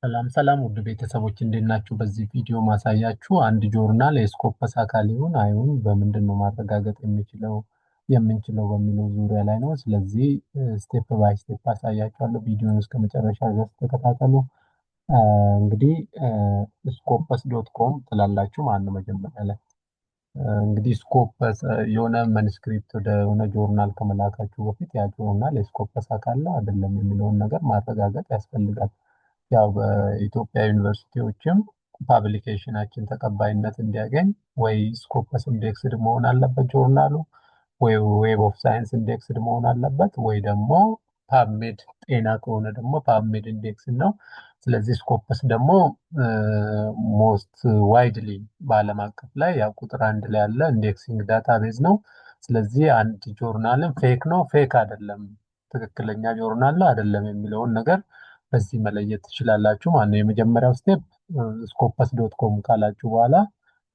ሰላም ሰላም ውድ ቤተሰቦች እንዴት ናችሁ? በዚህ ቪዲዮ ማሳያችሁ አንድ ጆርናል የስኮፐስ አካል ይሁን አይሁን በምንድን ነው ማረጋገጥ የምንችለው በሚለው ዙሪያ ላይ ነው። ስለዚህ ስቴፕ ባይ ስቴፕ አሳያችኋለሁ። ቪዲዮን እስከ መጨረሻ ድረስ ተከታተሉ። እንግዲህ ስኮፐስ ዶት ኮም ትላላችሁ ማለት ነው። መጀመሪያ ላይ እንግዲህ ስኮፐስ የሆነ ማኑስክሪፕት ወደ ሆነ ጆርናል ከመላካችሁ በፊት ያ ጆርናል የስኮፐስ አካል ነው አይደለም የሚለውን ነገር ማረጋገጥ ያስፈልጋል። ያው በኢትዮጵያ ዩኒቨርሲቲዎችም ፓብሊኬሽናችን ተቀባይነት እንዲያገኝ ወይ ስኮፐስ ኢንዴክስድ መሆን አለበት ጆርናሉ፣ ወይ ዌብ ኦፍ ሳይንስ ኢንዴክስድ መሆን አለበት፣ ወይ ደግሞ ፓብሜድ ጤና ከሆነ ደግሞ ፓብሜድ ኢንዴክስ ነው። ስለዚህ ስኮፐስ ደግሞ ሞስት ዋይድሊ በዓለም አቀፍ ላይ ያው ቁጥር አንድ ላይ ያለ ኢንዴክሲንግ ዳታቤዝ ነው። ስለዚህ አንድ ጆርናልን ፌክ ነው ፌክ አይደለም፣ ትክክለኛ ጆርናል ነው አይደለም የሚለውን ነገር በዚህ መለየት ትችላላችሁ ማለት ነው። የመጀመሪያው ስቴፕ ስኮፐስ ዶት ኮም ካላችሁ በኋላ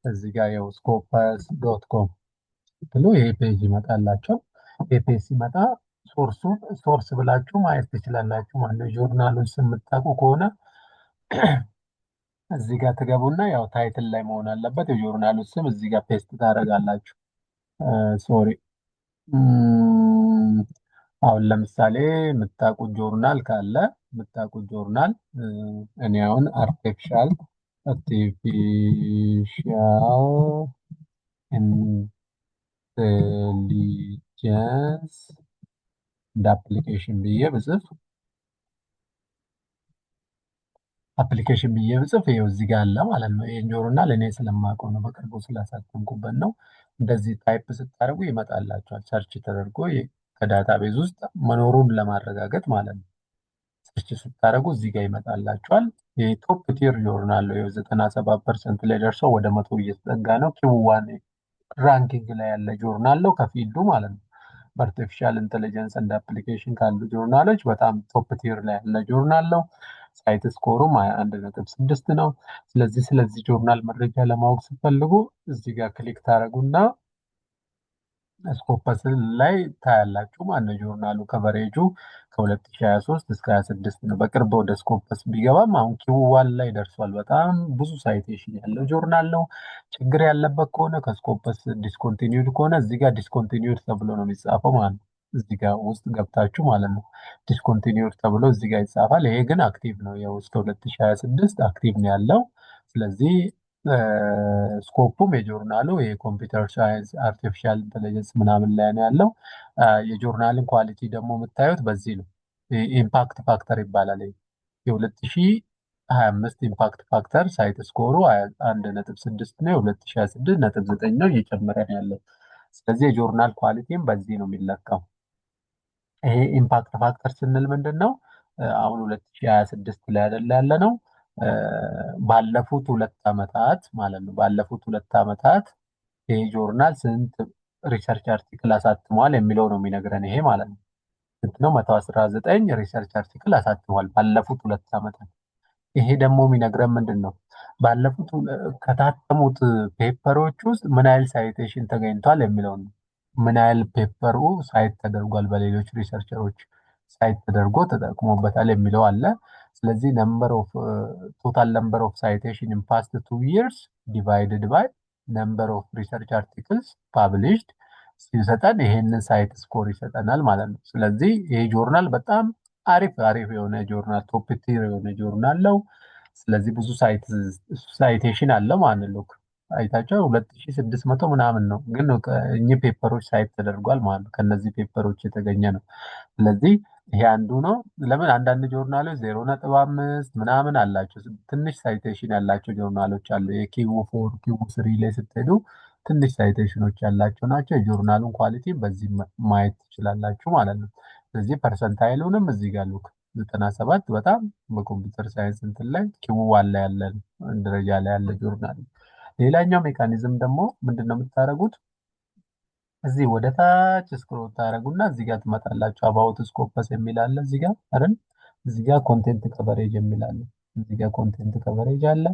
እዚህ ጋር ያው ስኮፐስ ዶት ኮም ብሎ ይሄ ፔጅ ይመጣላቸው። ይሄ ፔጅ ሲመጣ ሶርስ ብላችሁ ማየት ትችላላችሁ ማለት ነው። ጆርናሉን ስም የምታውቁ ከሆነ እዚህ ጋር ትገቡና ያው ታይትል ላይ መሆን አለበት የጆርናሉ ስም እዚህ ጋር ፔስት ታደርጋላችሁ። ሶሪ አሁን ለምሳሌ የምታውቁት ጆርናል ካለ የምታውቁት ጆርናል እኔ አሁን አርቲፊሻል ኢንቴሊጀንስ እንደ አፕሊኬሽን ብዬ ብጽፍ ይኸው እዚህ ጋር አለ ማለት ነው። ይሄን ጆርናል እኔ ስለማውቀው ነው፣ በቅርቡ ስላሳተምኩበት ነው። እንደዚህ ታይፕ ስታደርጉ ይመጣላችኋል። ሰርች ተደርጎ ከዳታቤዝ ውስጥ መኖሩን ለማረጋገጥ ማለት ነው። ሰርች ስታደርጉ እዚህ ጋር ይመጣላችኋል። የቶፕ ቲር ጆርናል ነው። 97% ላይ ደርሰው ወደ 100 እየተጠጋ ነው። ኪው1 ራንኪንግ ላይ ያለ ጆርናል ነው ከፊልዱ ማለት ነው። በአርቲፊሻል ኢንቴሊጀንስ እንደ አፕሊኬሽን ካሉ ጆርናሎች በጣም ቶፕ ቲር ላይ ያለ ጆርናል ነው። ሳይት ስኮሩም 1.6 ነው። ስለዚህ ጆርናል መረጃ ለማወቅ ስትፈልጉ እዚህ ጋር ክሊክ ታደርጉና ስኮፐስ ላይ ታያላችሁ ማለት ነው። ጆርናሉ ከቨሬጁ ከ2023 እስከ 26 ነው። በቅርብ ወደ ስኮፐስ ቢገባም አሁን ኪው1 ላይ ደርሷል። በጣም ብዙ ሳይቴሽን ያለው ጆርናል ነው። ችግር ያለበት ከሆነ ከስኮፐስ ዲስኮንቲኒዩድ ከሆነ እዚህ ጋር ዲስኮንቲኒዩድ ተብሎ ነው የሚጻፈው ማለት ነው። እዚህ ጋር ውስጥ ገብታችሁ ማለት ነው ዲስኮንቲኒዩድ ተብሎ እዚህ ጋር ይጻፋል። ይሄ ግን አክቲቭ ነው። ያው እስከ 2026 አክቲቭ ነው ያለው። ስለዚህ ስኮፑም የጆርናሉ የኮምፒውተር ሳይንስ አርቲፊሻል ኢንቴሊጀንስ ምናምን ላይ ነው ያለው። የጆርናልን ኳሊቲ ደግሞ የምታዩት በዚህ ነው። ኢምፓክት ፋክተር ይባላል። የ2025 ኢምፓክት ፋክተር ሳይት ስኮሩ 1.6 ነው። የ2026 9 ነው። እየጨመረ ነው ያለው። ስለዚህ የጆርናል ኳሊቲም በዚህ ነው የሚለካው። ይሄ ኢምፓክት ፋክተር ስንል ምንድን ነው? አሁን 2026 ላይ አይደለ ያለ ነው። ባለፉት 2 ዓመታት ማለት ነው። ባለፉት 2 ዓመታት ይሄ ጆርናል ስንት ሪሰርች አርቲክል አሳትሟል የሚለው ነው የሚነግረን ይሄ ማለት ነው። ስንት ነው? 119 ሪሰርች አርቲክል አሳትሟል ባለፉት 2 ዓመታት። ይሄ ደግሞ የሚነግረን ምንድን ነው? ባለፉት ከታተሙት ፔፐሮች ውስጥ ምን ያህል ሳይቴሽን ተገኝቷል የሚለው ነው። ምን ያህል ፔፐሩ ሳይት ተደርጓል፣ በሌሎች ሪሰርቸሮች ሳይት ተደርጎ ተጠቅሞበታል የሚለው አለ። ስለዚህ ቶታል ነምበር ኦፍ ሳይቴሽን ኢን ፓስት 2 years ዲቫይድድ ባይ ነምበር ኦፍ ሪሰርች አርቲክልስ ፓብሊሽድ ሲሰጠን ይሄንን ሳይት ስኮር ይሰጠናል ማለት ነው። ስለዚህ ይሄ ጆርናል በጣም አሪፍ የሆነ ጆርናል ቶፕ ቲር የሆነ ጆርናል ነው። ስለዚህ ብዙ ሳይቴሽን አለው ማለት ነው። አይታቸው 2600 ምናምን ነው፣ ግን እኚህ ፔፐሮች ሳይት ተደርጓል ማለት ነው። ከነዚህ ፔፐሮች የተገኘ ነው። ስለዚህ ይሄ አንዱ ነው። ለምን አንዳንድ ጆርናሎች 0.5 ምናምን አላቸው፣ ትንሽ ሳይቴሽን ያላቸው ጆርናሎች አሉ። የኪው4 ኪው3 ላይ ስትሄዱ ትንሽ ሳይቴሽኖች ያላቸው ናቸው። የጆርናሉን ኳሊቲ በዚህ ማየት ትችላላችሁ ማለት ነው። ስለዚህ ፐርሰንታይሉንም እዚህ ጋር ሉክ 97 በጣም በኮምፒውተር ሳይንስ እንትን ላይ ኪው1 ላይ ያለ ደረጃ ላይ ያለ ጆርናል። ሌላኛው ሜካኒዝም ደግሞ ምንድነው የምታደርጉት? እዚህ ወደ ታች ስክሮል ታደርጉና እዚህ ጋር ትመጣላችሁ። አባውት ስኮፐስ የሚል አለ እዚህ ጋር አይደል? እዚህ ጋር ኮንቴንት ከቨሬጅ የሚል አለ። እዚህ ጋር ኮንቴንት ከቨሬጅ አለ።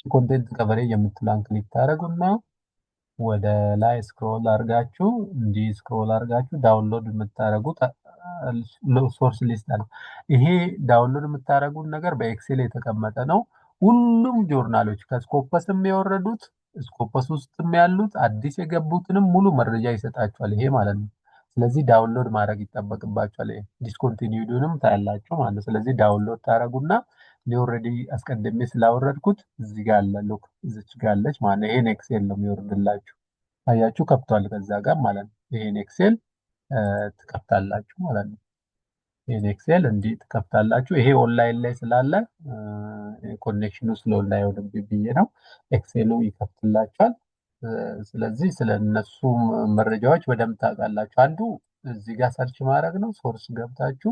ኮንቴንት ከቨሬጅ የምትላን ክሊክ ታደርጉና ወደ ላይ ስክሮል አድርጋችሁ ዳውንሎድ የምታደርጉት ሶርስ ሊስት አለ። ይሄ ዳውንሎድ የምታደርጉት ነገር በኤክሴል የተቀመጠ ነው። ሁሉም ጆርናሎች ከስኮፐስም የወረዱት ስኮፐስ ውስጥም ያሉት አዲስ የገቡትንም ሙሉ መረጃ ይሰጣችኋል ይሄ ማለት ነው። ስለዚህ ዳውንሎድ ማድረግ ይጠበቅባችኋል። ዲስኮንቲኒዩድንም ታያላችሁ ማለት ነው። ስለዚህ ዳውንሎድ ታደርጉና እኔ ኦልሬዲ አስቀድሜ ስላወረድኩት እዚህ ጋር አለ ሉክ እዚች ጋር አለች ማለት ነው። ይሄን ኤክሴል ነው የሚወርድላችሁ። አያችሁ ከፍቷል ከዛ ጋር ማለት ነው። ይሄን ኤክሴል ትከፍታላችሁ ማለት ነው። ይሄን ኤክሴል እንዲህ ትከፍታላችሁ። ይሄ ኦንላይን ላይ ስላለ ኮኔክሽኑ ስለ ኦንላይን ብዬ ነው። ኤክሴሉ ይከፍትላችኋል። ስለዚህ ስለ እነሱ መረጃዎች በደንብ ታውቃላችሁ። አንዱ እዚህ ጋር ሰርች ማድረግ ነው። ሶርስ ገብታችሁ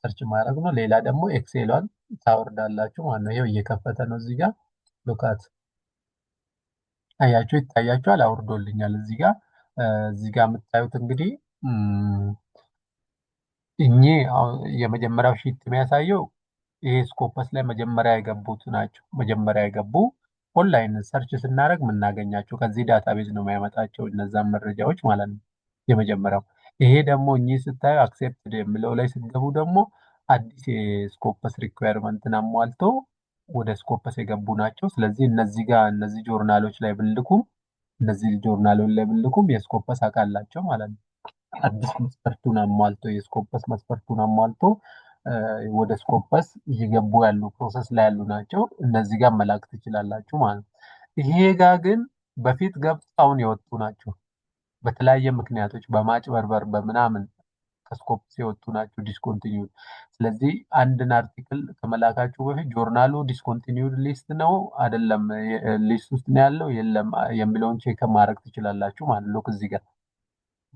ሰርች ማድረግ ነው። ሌላ ደግሞ ኤክሴሏን ታወርዳላችሁ ማለት ነው። ይሄው እየከፈተ ነው እዚህ ጋር ሉካት አያችሁ ይታያችኋል። አውርዶልኛል እዚህ ጋር የምታዩት እንግዲህ እኚህ የመጀመሪያው ሺት የሚያሳየው ይሄ ስኮፐስ ላይ መጀመሪያ የገቡት ናቸው። መጀመሪያ የገቡ ኦንላይን ሰርች ስናደርግ የምናገኛቸው ከዚህ ዳታቤዝ ነው የሚያመጣቸው እነዛን መረጃዎች ማለት ነው። የመጀመሪያው ይሄ ደግሞ እኚህ ስታዩ አክሴፕትድ የሚለው ላይ ስትገቡ ደግሞ አዲስ የስኮፐስ ሪኳየርመንትን አሟልተው ወደ ስኮፐስ የገቡ ናቸው። ስለዚህ እነዚህ ጆርናሎች ላይ ብልኩም የስኮፐስ አካላቸው ማለት ነው። አዲስ መስፈርቱን አሟልቶ የስኮፐስ መስፈርቱን አሟልቶ ወደ ስኮፐስ እየገቡ ያሉ ፕሮሰስ ላይ ያሉ ናቸው። እነዚህ ጋር መላክ ትችላላችሁ ማለት ነው። ይሄ ጋር ግን በፊት ገብተው አሁን የወጡ ናቸው። በተለያየ ምክንያቶች በማጭበርበር በምናምን ከስኮፐስ የወጡ ናቸው ዲስኮንቲኒዩድ። ስለዚህ አንድን አርቲክል ከመላካችሁ በፊት ጆርናሉ ዲስኮንቲኒዩድ ሊስት ነው አይደለም ሊስት ውስጥ ነው ያለው የለም የሚለውን ቼክ ማድረግ ትችላላችሁ ማለት ነው። እዚህ ጋር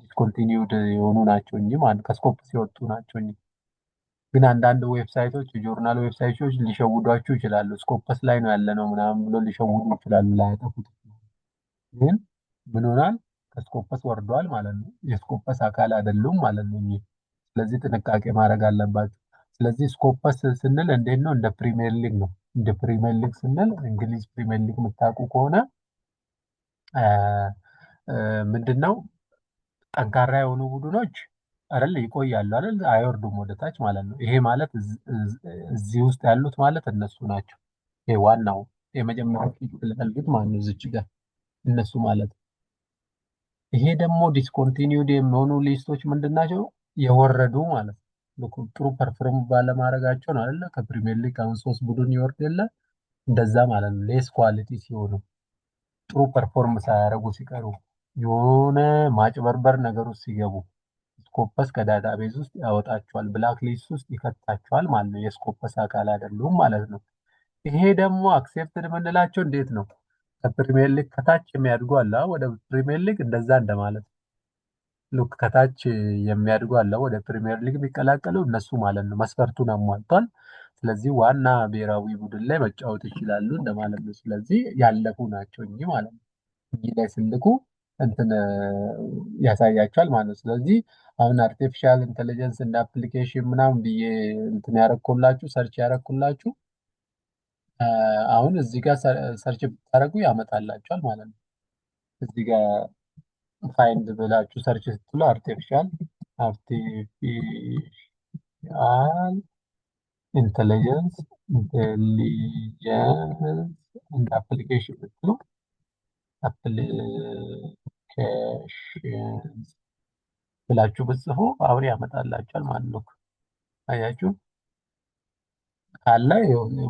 ዲስኮንቲኒዩድ የሆኑ ናቸው እንጂ ማለት ከስኮፐስ የወጡ ናቸው እንጂ። ግን አንዳንድ ዌብሳይቶች የጆርናል ዌብሳይቶች ሊሸውዷችሁ ይችላሉ። ስኮፐስ ላይ ነው ያለ ነው ምናምን ብሎ ሊሸውዱ ይችላሉ፣ ላያጠፉት። ግን ምን ሆናል? ከስኮፐስ ወርደዋል ማለት ነው። የስኮፐስ አካል አይደሉም ማለት ነው። ስለዚህ ጥንቃቄ ማድረግ አለባችሁ። ስለዚህ ስኮፐስ ስንል እንዴት ነው? እንደ ፕሪሚየር ሊግ ነው። እንደ ፕሪሚየር ሊግ ስንል እንግሊዝ ፕሪሚየር ሊግ የምታውቁ ከሆነ ምንድነው ጠንካራ የሆኑ ቡድኖች አይደል ይቆያሉ አይደል አይወርዱም ወደታች ማለት ነው። ይሄ ማለት እዚህ ውስጥ ያሉት ማለት እነሱ ናቸው። ይሄ ዋናው የመጀመሪያው ፍልፍል ማለት ነው እዚች ጋር እነሱ ማለት። ይሄ ደግሞ ዲስኮንቲኒዩድ የሚሆኑ ሊስቶች ምንድናቸው? የወረዱ ማለት ነው። ጥሩ ፐርፎርም ባለማድረጋቸው ነው አይደለ ከፕሪሚየር ሊግ አሁን 3 ቡድን ይወርድ የለ እንደዛ ማለት ነው። ሌስ ኳሊቲ ሲሆኑ ጥሩ ፐርፎርም ሳያደርጉ ሲቀሩ የሆነ ማጭበርበር ነገር ውስጥ ሲገቡ ስኮፐስ ከዳታቤዝ ውስጥ ያወጣቸዋል፣ ብላክ ሊስት ውስጥ ይከታቸዋል ማለት ነው። የስኮፐስ አካል አይደሉም ማለት ነው። ይሄ ደግሞ አክሴፕትድ የምንላቸው እንዴት ነው? ከፕሪሚየር ሊግ ከታች የሚያድጉ አለ ወደ ፕሪሚየር ሊግ እንደዛ እንደማለት ሉክ ከታች የሚያድጉ አለ ወደ ፕሪሚየር ሊግ የሚቀላቀሉ እነሱ ማለት ነው። መስፈርቱን አሟልቷል። ስለዚህ ዋና ብሔራዊ ቡድን ላይ መጫወት ይችላሉ እንደማለት ነው። ስለዚህ ያለፉ ናቸው እንጂ ማለት ነው። እዚህ ላይ ስልኩ እንትን ያሳያቸዋል ማለት ነው። ስለዚህ አሁን አርቲፊሻል ኢንተለጀንስ እንደ አፕሊኬሽን ምናምን ብዬ እንትን ያረኩላችሁ ሰርች ያረኩላችሁ አሁን እዚህ ጋር ሰርች ብታደርጉ ያመጣላችኋል ማለት ነው። እዚህ ጋር ፋይንድ ብላችሁ ሰርች ስትሉ አርቲፊሻል ኢንተለጀንስ እንደ አፕሊኬሽን ብትሉ አፕሊኬሽን ብላችሁ ብጽፉ አሁን ያመጣላችኋል ማለት ነው። አያችሁ ካለ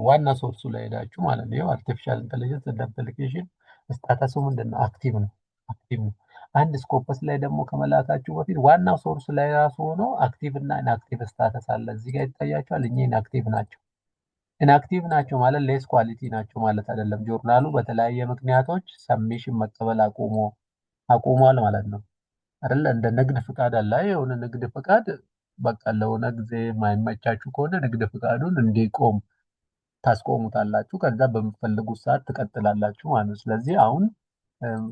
ዋና ሶርሱ ላይ ሄዳችሁ ማለት ነው። አርቲፊሻል ኢንተለጀንስ እንደ አፕሊኬሽን ስታተሱ ምንድነው? አክቲቭ ነው። አክቲቭ ነው። አንድ ስኮፐስ ላይ ደግሞ ከመላካችሁ በፊት ዋናው ሶርስ ላይ ራሱ ሆኖ አክቲቭ እና ኢንአክቲቭ ስታተስ አለ። እዚህ ጋር ይታያችኋል። እኚህ ኢንአክቲቭ ናቸው። ኢንአክቲቭ ናቸው ማለት ሌስ ኳሊቲ ናቸው ማለት አይደለም። ጆርናሉ በተለያየ ምክንያቶች ሰብሚሽን መቀበል አቁሟል ማለት ነው አይደለ? እንደ ንግድ ፍቃድ አለ። የሆነ ንግድ ፍቃድ በቃ ለሆነ ጊዜ የማይመቻችሁ ከሆነ ንግድ ፍቃዱን እንዲቆም ታስቆሙታላችሁ። ከዛ በምትፈልጉት ሰዓት ትቀጥላላችሁ ማለት ነው። ስለዚህ አሁን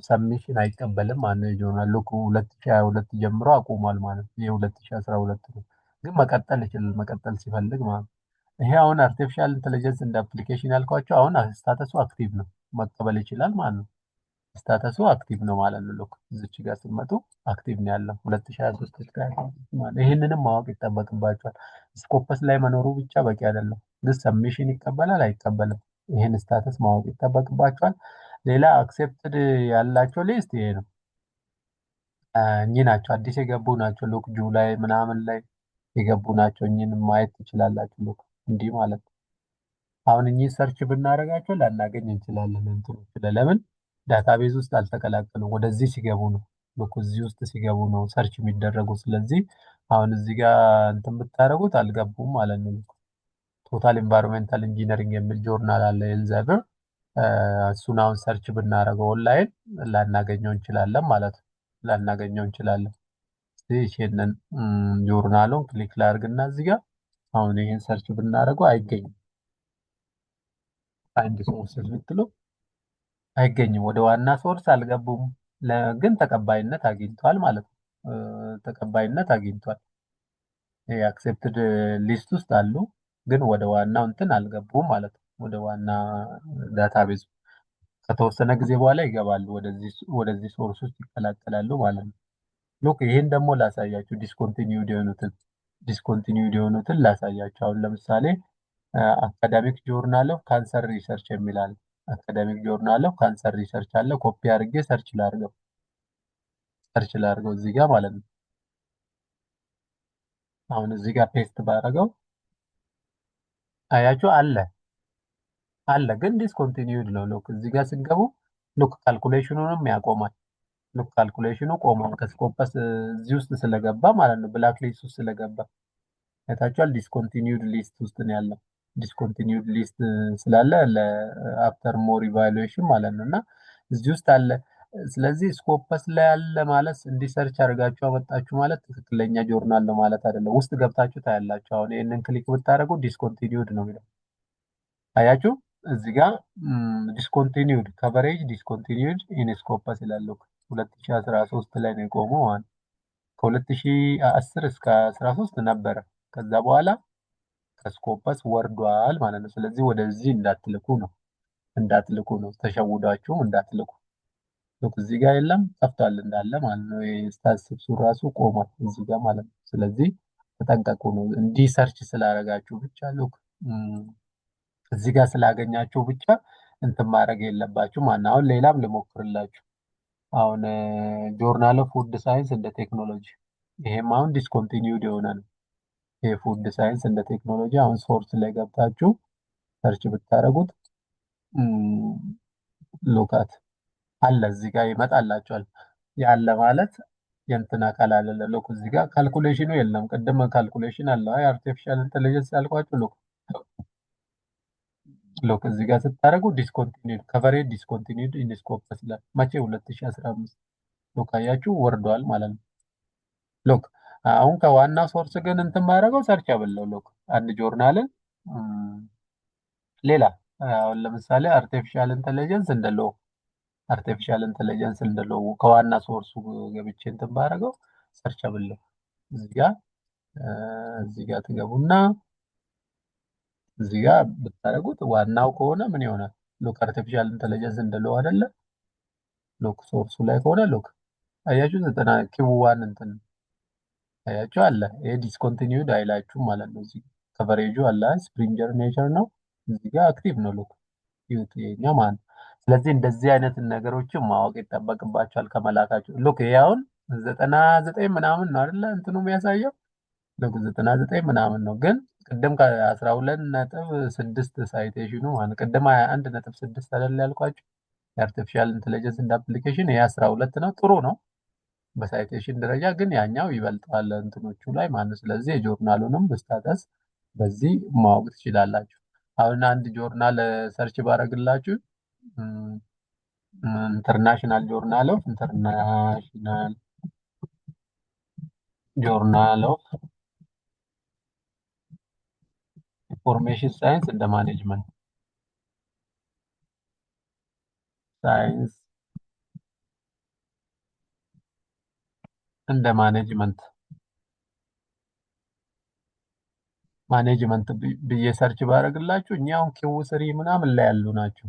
ሰብሚሽን አይቀበልም ማለት ነው። የጆርናል ሉክ 2022 ጀምሮ አቁሟል ማለት ነው። የ2012 ነው፣ ግን መቀጠል ይችላል መቀጠል ሲፈልግ ማለት ነው። ይሄ አሁን አርቲፊሻል ኢንተለጀንስ እንደ አፕሊኬሽን ያልኳቸው አሁን ስታተሱ አክቲቭ ነው፣ መቀበል ይችላል ማለት ነው። ስታተሱ አክቲቭ ነው ማለት ነው። ሎክ እዚች ጋር ስትመጡ አክቲቭ ነው ያለው 2023 እስከ 26 ማለት ይህንንም ማወቅ ይጠበቅባቸዋል። ስኮፐስ ላይ መኖሩ ብቻ በቂ አይደለም። ግን ሰብሚሽን ይቀበላል አይቀበልም፣ ይህን ስታተስ ማወቅ ይጠበቅባቸዋል። ሌላ አክሴፕትድ ያላቸው ሊስት ይሄ ነው። እኚህ ናቸው፣ አዲስ የገቡ ናቸው። ሎክ ጁላይ ምናምን ላይ የገቡ ናቸው። እኚህን ማየት ትችላላችሁ። ሎክ እንዲህ ማለት ነው። አሁን እኚህ ሰርች ብናደርጋቸው ላናገኝ እንችላለን። እንትኖች ለምን ዳታቤዝ ውስጥ አልተቀላቀሉም? ወደዚህ ሲገቡ ነው። ልክ እዚህ ውስጥ ሲገቡ ነው ሰርች የሚደረጉ። ስለዚህ አሁን እዚህ ጋር እንትን ብታደርጉት አልገቡም ማለት ነው። ቶታል ኢንቫይሮንሜንታል ኢንጂነሪንግ የሚል ጆርናል አለ ኤልዘብር። እሱን አሁን ሰርች ብናደርገው ኦንላይን ላናገኘው እንችላለን ማለት ነው። ላናገኘው እንችላለን። ይህንን ጆርናሉን ክሊክ ላድርግና እዚህ ጋር አሁን ይህን ሰርች ብናደርገው አይገኝም። ፋይንድ ሶርስስ ብትሉ አይገኝም። ወደ ዋና ሶርስ አልገቡም፣ ግን ተቀባይነት አግኝቷል ማለት ነው። ተቀባይነት አግኝቷል። የአክሴፕትድ ሊስት ውስጥ አሉ፣ ግን ወደ ዋናው እንትን አልገቡም ማለት ነው። ወደ ዋና ዳታቤዝ ከተወሰነ ጊዜ በኋላ ይገባሉ፣ ወደዚህ ሶርስ ውስጥ ይቀላቀላሉ ማለት ነው። ሉክ ይህን ደግሞ ላሳያችሁ፣ ዲስኮንቲኒውድ የሆኑትን ላሳያችሁ። አሁን ለምሳሌ አካዳሚክ ጆርናል ኦፍ ካንሰር ሪሰርች የሚላል አካዳሚክ ጆርናል ኦፍ ካንሰር ሪሰርች አለ። ኮፒ አድርጌ ሰርች ላድርገው እዚህ ጋር ማለት ነው። አሁን እዚህ ጋር ፔስት ባደረገው አያችሁ አለ ግን ዲስኮንቲኒውድ ነው። ሉክ እዚህ ጋር ስገቡ ሉክ ካልኩሌሽኑንም ያቆማል። ሉክ ካልኩሌሽኑ ቆሟል። ከስኮፐስ እዚህ ውስጥ ስለገባ ማለት ነው፣ ብላክ ሊስት ውስጥ ስለገባ አይታችኋል። ዲስኮንቲኒውድ ሊስት ውስጥ ነው ያለው። ዲስኮንቲኒውድ ሊስት ስላለ ለአፍተር ሞር ኢቫሉዌሽን ማለት ነው፣ እና እዚህ ውስጥ አለ። ስለዚህ ስኮፐስ ላይ ያለ ማለት እንዲሰርች አድርጋችሁ አመጣችሁ ማለት ትክክለኛ ጆርናል ነው ማለት አይደለም። ውስጥ ገብታችሁ ታያላችሁ። አሁን ይህንን ክሊክ ብታደርጉ ዲስኮንቲኒውድ ነው የሚለው አያችሁ። እዚህ ጋር ዲስኮንቲኒውድ ከቨሬጅ ዲስኮንቲኒውድ ኢን ስኮፐስ ይላል። 2013 ላይ ነው የቆመው። ከ2010 እስከ 13 ነበረ። ከዛ በኋላ ከስኮፐስ ወርዷል ማለት ነው። ስለዚህ ወደዚህ እንዳትልኩ ነው ተሸውዳችሁ እንዳትልኩ። እዚህ ጋር የለም ጠፍቷል እንዳለ ማለት ነው። ስታቲስቲክሱ ራሱ ቆሟል እዚህ ጋር ማለት ነው። ስለዚህ ተጠንቀቁ ነው። እንዲህ ሰርች ስላደረጋችሁ ብቻ እዚህ ጋር ስላገኛችሁ ብቻ እንትን ማድረግ የለባችሁ ማለት። አሁን ሌላም ልሞክርላችሁ። አሁን ጆርናል ኦፍ ፉድ ሳይንስ እንደ ቴክኖሎጂ፣ ይሄም አሁን ዲስኮንቲኒውድ የሆነ ነው። የፉድ ሳይንስ እንደ ቴክኖሎጂ አሁን ሶርስ ላይ ገብታችሁ ሰርች ብታደርጉት ሎካት አለ እዚህ ጋር ይመጣላችኋል። ያለ ማለት የእንትን አካል አለ። ሎክ እዚህ ጋር ካልኩሌሽኑ የለም። ቅድም ካልኩሌሽን አለ አርቲፊሻል ኢንተለጀንስ ያልኳችሁ ሎክ እዚህ ጋር ስታደርጉ ዲስኮንቲኒውድ ከቨሬጅ ዲስኮንቲኒውድ ኢን ስኮፐስ ይላል። መቼ 2015 ሎክ አያችሁ ወርዷል ማለት ነው። ሎክ አሁን ከዋና ሶርስ ግን እንትን ማድረገው ሰርች አበለው ሎክ አንድ ጆርናልን ሌላ አሁን ለምሳሌ አርቲፊሻል ኢንተለጀንስ እንደለው ከዋና ሶርሱ ገብቼ እንትን ባደረገው ሰርች አበለው እዚህ ጋር ትገቡና እዚህ ጋር ብታደርጉት ዋናው ከሆነ ምን ይሆናል? ሎክ አርቲፊሻል ኢንተለጀንስ እንደለው አይደለ? ሎክ ሶርሱ ላይ ከሆነ ሎክ አያችሁ 90 ኪው ዋን እንትን አያችሁ አለ። ይሄ ዲስኮንቲኒውድ አይላችሁ ማለት ነው። እዚህ ከቨሬጁ አለ ስፕሪንገር ኔቸር ነው። እዚህ ጋር አክቲቭ ነው ሎክ ዩት የኛ ማለት። ስለዚህ እንደዚህ አይነት ነገሮችን ማወቅ ይጠበቅባቸዋል ከመላካቸው። ሎክ ይሄ አሁን 99 ምናምን ነው አይደለ? እንትኑ የሚያሳየው ሎክ 99 ምናምን ነው፣ ግን ቅድም ከ12.6 ሳይቴሽኑ ማለት ቅድም 21.6 አይደል ያልኳችሁ የአርቲፊሻል ኢንተለጀንስ እንደ አፕሊኬሽን ይሄ 12 ነው። ጥሩ ነው በሳይቴሽን ደረጃ፣ ግን ያኛው ይበልጣል እንትኖቹ ላይ ማለት። ስለዚህ የጆርናሉንም ስታተስ በዚህ ማወቅ ትችላላችሁ። አሁን አንድ ጆርናል ሰርች ባረግላችሁ ኢንተርናሽናል ጆርናል ኦፍ ኢንፎርሜሽን ሳይንስ እንደ ማኔጅመንት ሳይንስ እንደ ማኔጅመንት ብዬ ሰርች ባረግላችሁ እኛ አሁን ኪው ስሪ ምናምን ላይ ያሉ ናቸው።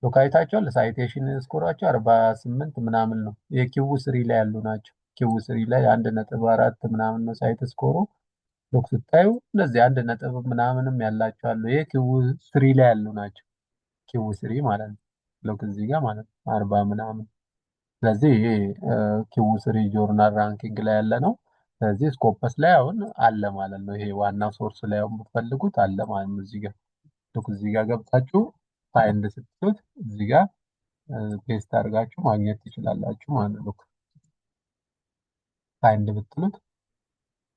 ሎክ አይታችኋል። ሳይቴሽን ስኮራቸው 48 ምናምን ነው። የኪው ስሪ ላይ ያሉ ናቸው። ኪው ስሪ ላይ 1.4 ምናምን ነው ሳይት ስኮሩ። ሎክ ስታዩ እነዚህ 1 ነጥብ ምናምንም ያላቸው አሉ። ይሄ ኪው ስሪ ላይ ያሉ ናቸው። ኪው ስሪ ማለት ነው። ሎክ እዚህ ጋር ማለት ነው 40 ምናምን። ስለዚህ ይሄ ኪው ስሪ ጆርናል ራንኪንግ ላይ ያለ ነው። ስለዚህ ስኮፐስ ላይ አሁን አለ ማለት ነው። ይሄ ዋና ሶርስ ላይ አሁን የምትፈልጉት አለ ማለት ነው። እዚህ ጋር ሎክ እዚህ ጋር ገብታችሁ ፋይንድ ስትሉት እዚህ ጋር ፔስት አድርጋችሁ ማግኘት ትችላላችሁ ማለት ነው። ፋይንድ ብትሉት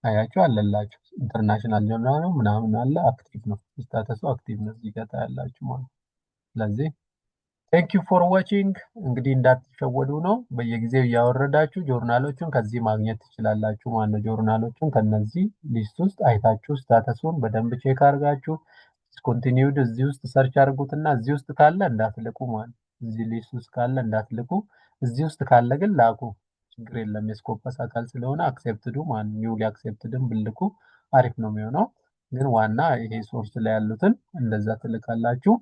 አያችሁ አለላችሁ። ኢንተርናሽናል ጆርናል ነው ምናምን አለ፣ አክቲቭ ነው፣ ስታተሱ አክቲቭ ነው እዚህ ጋር ታያላችሁ ማለት ነው። ስለዚህ ቴንክ ዩ ፎር ዋቺንግ። እንግዲህ እንዳትሸወዱ ነው። በየጊዜው እያወረዳችሁ ጆርናሎቹን ከዚህ ማግኘት ትችላላችሁ ማለት ነው። ጆርናሎቹን ከነዚህ ሊስት ውስጥ አይታችሁ ስታተሱን በደንብ ቼክ አድርጋችሁ ዲስኮንቲኒውድ እዚህ ውስጥ ሰርች አድርጉትና እዚህ ውስጥ ካለ እንዳትልቁ ማለት እዚህ ሊስት ውስጥ ካለ እንዳትልቁ። እዚህ ውስጥ ካለ ግን ላኩ፣ ችግር የለም። የስኮፐስ አካል ስለሆነ አክሴፕትዱ ማለት ኒውሊ አክሴፕትድን ብልኩ አሪፍ ነው የሚሆነው። ግን ዋና ይሄ ሶርስ ላይ ያሉትን እንደዛ ትልካላችሁ።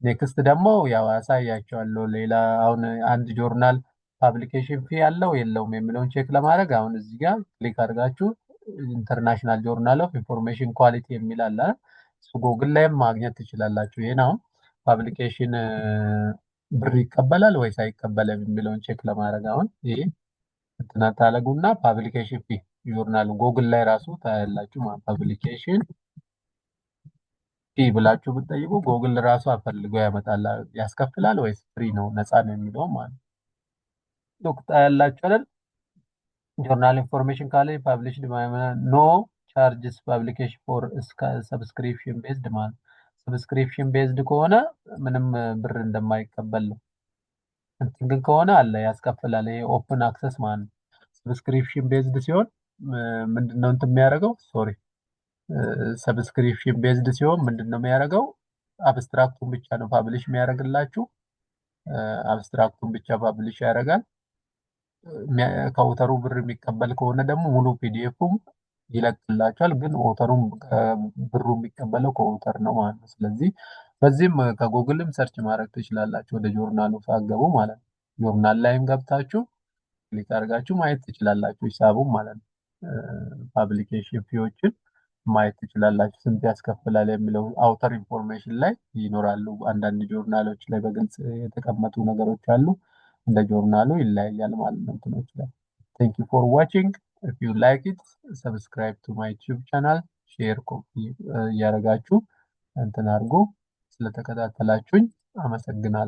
ኔክስት ደግሞ ያው ያሳያቸዋለሁ። ሌላ አሁን አንድ ጆርናል ፓብሊኬሽን ፊ ያለው የለውም የሚለውን ቼክ ለማድረግ አሁን እዚህ ጋር ክሊክ አድርጋችሁ ኢንተርናሽናል ጆርናል ኦፍ ኢንፎርሜሽን ኳሊቲ የሚል አለ። እሱ ጎግል ላይም ማግኘት ትችላላችሁ። ይሄን አሁን ፓብሊኬሽን ብር ይቀበላል ወይስ አይቀበልም የሚለውን ቼክ ለማድረግ አሁን ይሄ እንትና ታለጉና ፓብሊኬሽን ፊ ጆርናል ጎግል ላይ ራሱ ታያላችሁ ማለት ፓብሊኬሽን ፊ ብላችሁ ብትጠይቁ ጎግል ራሱ አፈልጎ ያመጣል። ያስከፍላል ወይስ ፍሪ ነው ነፃ ነው የሚለው ማለት ነው። ዶክታ ያላችሁ አይደል? ጆርናል ኢንፎርሜሽን ካለ ፐብሊሽድ ኖ ቻርጅስ ፐብሊኬሽን ፎር ሰብስክሪፕሽን ቤዝድ ማለት ሰብስክሪፕሽን ቤዝድ ከሆነ ምንም ብር እንደማይቀበል ነው። እንትን ግን ከሆነ አለ ያስከፍላል። ይሄ ኦፕን አክሰስ ማለት ነው። ሰብስክሪፕሽን ቤዝድ ሲሆን ምንድነው እንትን የሚያደርገው ሶሪ ሰብስክሪፕሽን ቤዝድ ሲሆን ምንድነው የሚያደርገው? አብስትራክቱን ብቻ ነው ፓብሊሽ የሚያደርግላችሁ። አብስትራክቱን ብቻ ፓብሊሽ ያደርጋል። ከኦተሩ ብር የሚቀበል ከሆነ ደግሞ ሙሉ ፒዲኤፉም ይለቅላችኋል። ግን ኦተሩም ብሩ የሚቀበለው ከኦተር ነው ማለት ነው። ስለዚህ በዚህም ከጉግልም ሰርች ማድረግ ትችላላችሁ ወደ ጆርናሉ ሳገቡ ማለት ነው። ጆርናል ላይም ገብታችሁ ክሊክ አድርጋችሁ ማየት ትችላላችሁ ሂሳቡም ማለት ነው። ፓብሊኬሽን ፊዎችን ማየት ትችላላችሁ። ስንት ያስከፍላል የሚለው አውተር ኢንፎርሜሽን ላይ ይኖራሉ። አንዳንድ ጆርናሎች ላይ በግልጽ የተቀመጡ ነገሮች አሉ። እንደ ጆርናሉ ይለያያል ማለት ነው እንትኖች ላይ። ቴንክ ዩ ፎር ዋቺንግ ኢፍ ዩ ላይክ ኢት ሰብስክራይብ ቱ ማይ ዩቲዩብ ቻናል ሼር ኮፒ እያደረጋችሁ እንትን አድርጎ ስለተከታተላችሁኝ አመሰግናለሁ።